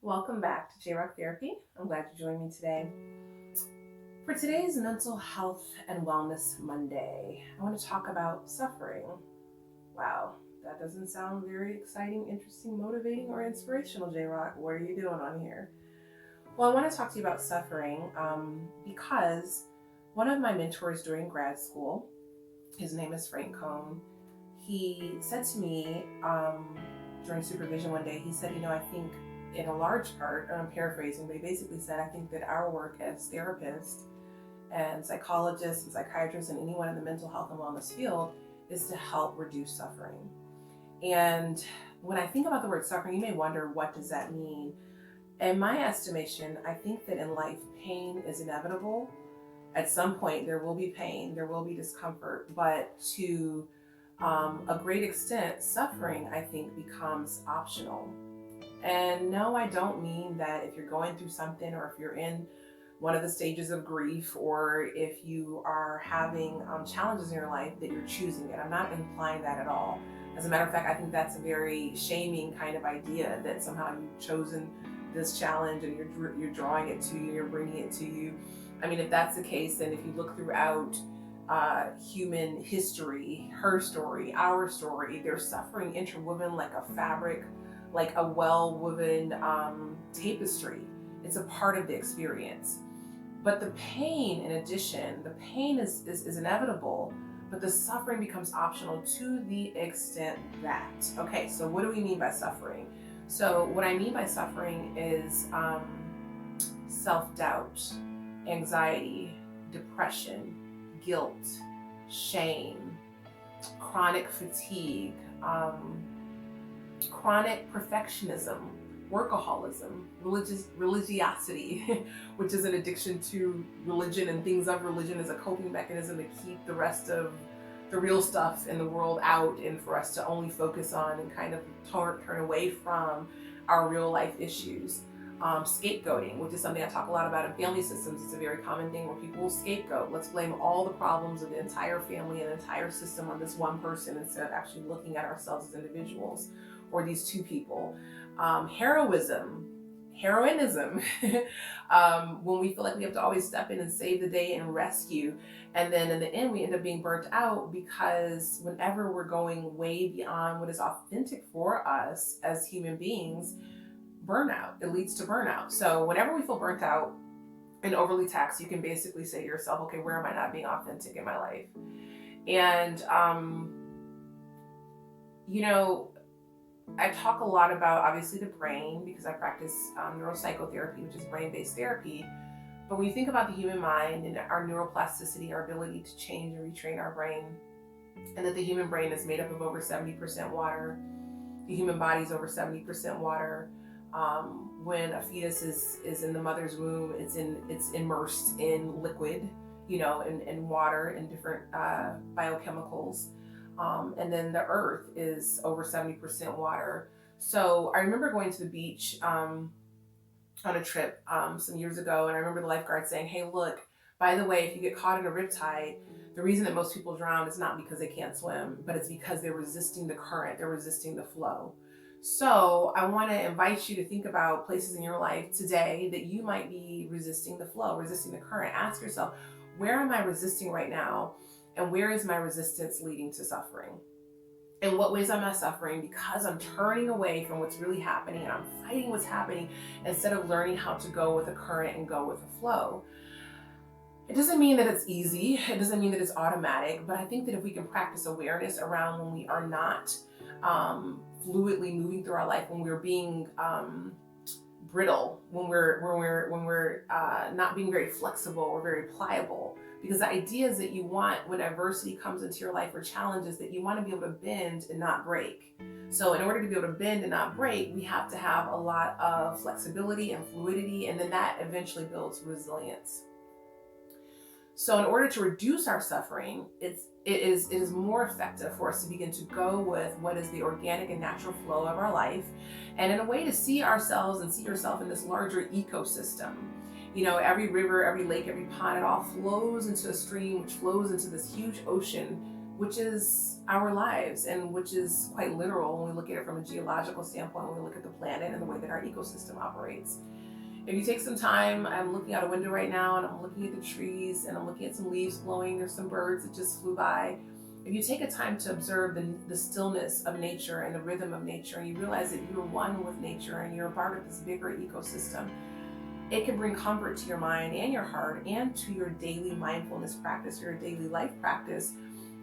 Welcome back to J Rock Therapy. I'm glad you joined me today. For today's Mental Health and Wellness Monday, I want to talk about suffering. Wow, that doesn't sound very exciting, interesting, motivating, or inspirational, J Rock. What are you doing on here? Well, I want to talk to you about suffering because one of my mentors during grad school, his name is Frank Cohn, he said to me during supervision one day, he said, I think in a large part, and I'm paraphrasing, but he basically said, I think that our work as therapists and psychologists and psychiatrists and anyone in the mental health and wellness field is to help reduce suffering. And when I think about the word suffering, you may wonder, what does that mean? In my estimation, I think that in life, pain is inevitable. At some point, there will be pain, there will be discomfort, but to a great extent, suffering, I think, becomes optional. And no, I don't mean that if you're going through something or if you're in one of the stages of grief or if you are having challenges in your life that you're choosing it. I'm not implying that at all. As a matter of fact, I think that's a very shaming kind of idea that somehow you've chosen this challenge and you're drawing it to you, you're bringing it to you. I mean, if that's the case, then if you look throughout human history, her story, our story, there's suffering interwoven like a fabric, like a well-woven tapestry. It's a part of the experience. But the pain, in addition, the pain is inevitable, but the suffering becomes optional to the extent that, okay, so what do we mean by suffering? So what I mean by suffering is self-doubt, anxiety, depression, guilt, shame, chronic fatigue, chronic perfectionism, workaholism, religiosity, which is an addiction to religion and things of religion as a coping mechanism to keep the rest of the real stuff in the world out and for us to only focus on and kind of turn away from our real life issues. Scapegoating, which is something I talk a lot about in family systems. It's a very common thing where people will scapegoat. Let's blame all the problems of the entire family and entire system on this one person instead of actually looking at ourselves as individuals or these two people. Heroism, heroinism, when we feel like we have to always step in and save the day and rescue. And then in the end, we end up being burnt out because whenever we're going way beyond what is authentic for us as human beings, burnout, it leads to burnout. So whenever we feel burnt out and overly taxed, you can basically say to yourself, okay, where am I not being authentic in my life? And, I talk a lot about obviously the brain because I practice neuropsychotherapy, which is brain-based therapy. But when you think about the human mind and our neuroplasticity, our ability to change and retrain our brain, and that the human brain is made up of over 70% water, the human body is over 70% water. When a fetus is in the mother's womb, it's immersed in liquid, in water and different biochemicals. And then the earth is over 70% water. So I remember going to the beach on a trip some years ago, and I remember the lifeguard saying, hey, look, by the way, if you get caught in a riptide, the reason that most people drown is not because they can't swim, but it's because they're resisting the current, they're resisting the flow. So I want to invite you to think about places in your life today that you might be resisting the flow, resisting the current. Ask yourself, where am I resisting right now? And where is my resistance leading to suffering? In what ways am I suffering? Because I'm turning away from what's really happening and I'm fighting what's happening instead of learning how to go with the current and go with the flow. It doesn't mean that it's easy. It doesn't mean that it's automatic. But I think that if we can practice awareness around when we are not fluidly moving through our life, when we're being brittle, when we're not being very flexible or very pliable. Because the idea is that you want, when adversity comes into your life or challenges, that you want to be able to bend and not break. So in order to be able to bend and not break, we have to have a lot of flexibility and fluidity, and then that eventually builds resilience. So in order to reduce our suffering, it is more effective for us to begin to go with what is the organic and natural flow of our life, and in a way to see ourselves and see yourself in this larger ecosystem. Every river, every lake, every pond, it all flows into a stream, which flows into this huge ocean which is our lives, and which is quite literal when we look at it from a geological standpoint, when we look at the planet and the way that our ecosystem operates. If you take some time, I'm looking out a window right now and I'm looking at the trees and I'm looking at some leaves blowing. There's some birds that just flew by. If you take a time to observe the stillness of nature and the rhythm of nature, and you realize that you're one with nature and you're a part of this bigger ecosystem, it can bring comfort to your mind and your heart and to your daily mindfulness practice, your daily life practice,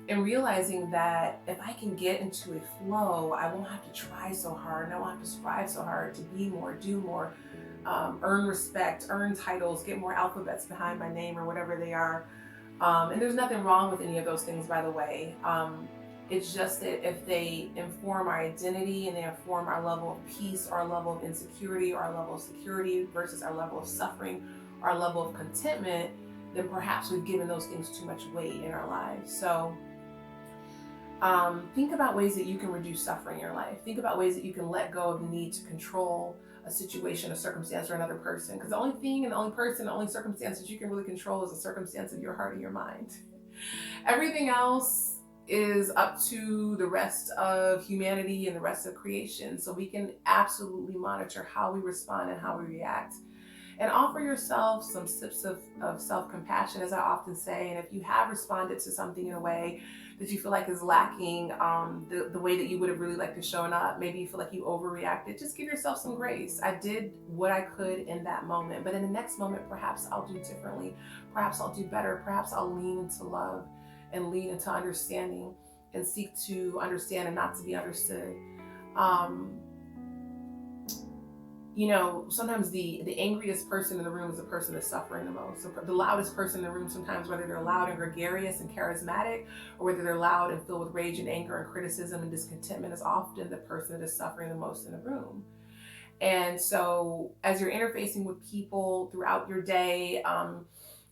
and realizing that if I can get into a flow, I won't have to try so hard, and I won't have to strive so hard to be more, do more, earn respect, earn titles, get more alphabets behind my name or whatever they are. And there's nothing wrong with any of those things, by the way. It's just that if they inform our identity and they inform our level of peace, or our level of insecurity, or our level of security versus our level of suffering, or our level of contentment, then perhaps we've given those things too much weight in our lives. So think about ways that you can reduce suffering in your life. Think about ways that you can let go of the need to control a situation, a circumstance, or another person. Because the only thing and the only person, the only circumstance that you can really control is the circumstance of your heart and your mind. Everything else is up to the rest of humanity and the rest of creation. So we can absolutely monitor how we respond and how we react. And offer yourself some sips of self-compassion, as I often say. And if you have responded to something in a way that you feel like is lacking the way that you would have really liked to show up, maybe you feel like you overreacted, just give yourself some grace. I did what I could in that moment, but in the next moment, perhaps I'll do differently. Perhaps I'll do better. Perhaps I'll lean into love and lean into understanding and seek to understand and not to be understood. Sometimes the angriest person in the room is the person that's suffering the most. So the loudest person in the room, sometimes, whether they're loud and gregarious and charismatic, or whether they're loud and filled with rage and anger and criticism and discontentment, is often the person that is suffering the most in the room. And so as you're interfacing with people throughout your day,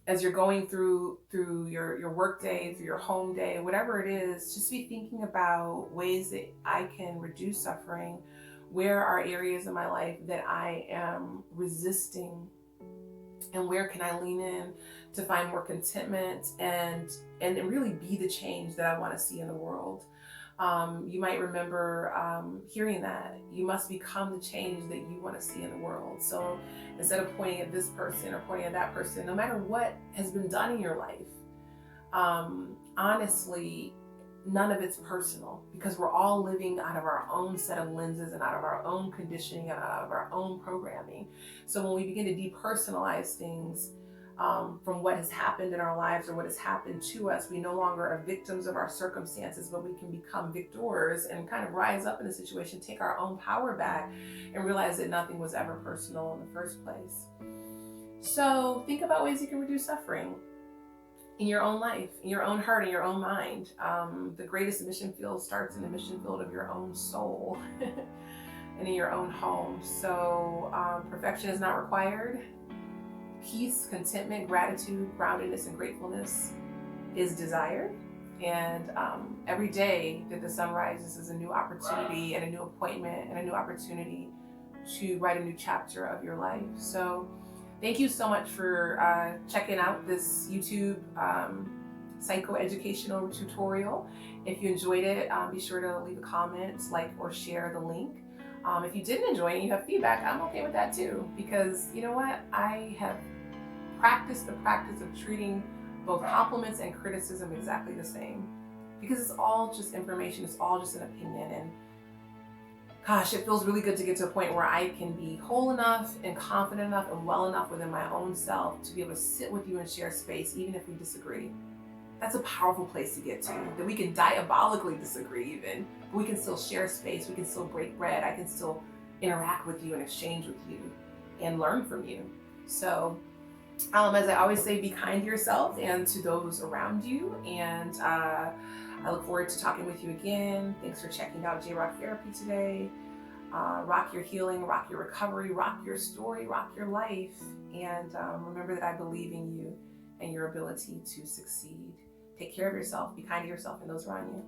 as you're going through your work day, through your home day, whatever it is, just be thinking about ways that I can reduce suffering. Where are areas in my life that I am resisting, and where can I lean in to find more contentment and really be the change that I want to see in the world? You might remember hearing that you must become the change that you want to see in the world. So instead of pointing at this person or pointing at that person, no matter what has been done in your life, honestly, none of it's personal, because we're all living out of our own set of lenses and out of our own conditioning and out of our own programming. So when we begin to depersonalize things from what has happened in our lives or what has happened to us, we no longer are victims of our circumstances, but we can become victors and kind of rise up in the situation, take our own power back, and realize that nothing was ever personal in the first place. So think about ways you can reduce suffering in your own life, in your own heart, in your own mind. The greatest mission field starts in the mission field of your own soul and in your own home. So perfection is not required. Peace, contentment, gratitude, groundedness, and gratefulness is desired. And every day that the sun rises is a new opportunity and a new appointment and a new opportunity to write a new chapter of your life. So thank you so much for checking out this YouTube psychoeducational tutorial. If you enjoyed it, be sure to leave a comment, like, or share the link. If you didn't enjoy it and you have feedback, I'm okay with that too, because you know what? I have practiced the practice of treating both compliments and criticism exactly the same, because it's all just information, it's all just an opinion. And gosh, it feels really good to get to a point where I can be whole enough and confident enough and well enough within my own self to be able to sit with you and share space, even if we disagree. That's a powerful place to get to, that we can diabolically disagree even, but we can still share space, we can still break bread, I can still interact with you and exchange with you and learn from you. So as I always say, be kind to yourself and to those around you. And I look forward to talking with you again. Thanks for checking out J-Rock Therapy today. Rock your healing, rock your recovery, rock your story, rock your life. And remember that I believe in you and your ability to succeed. Take care of yourself, be kind to yourself and those around you.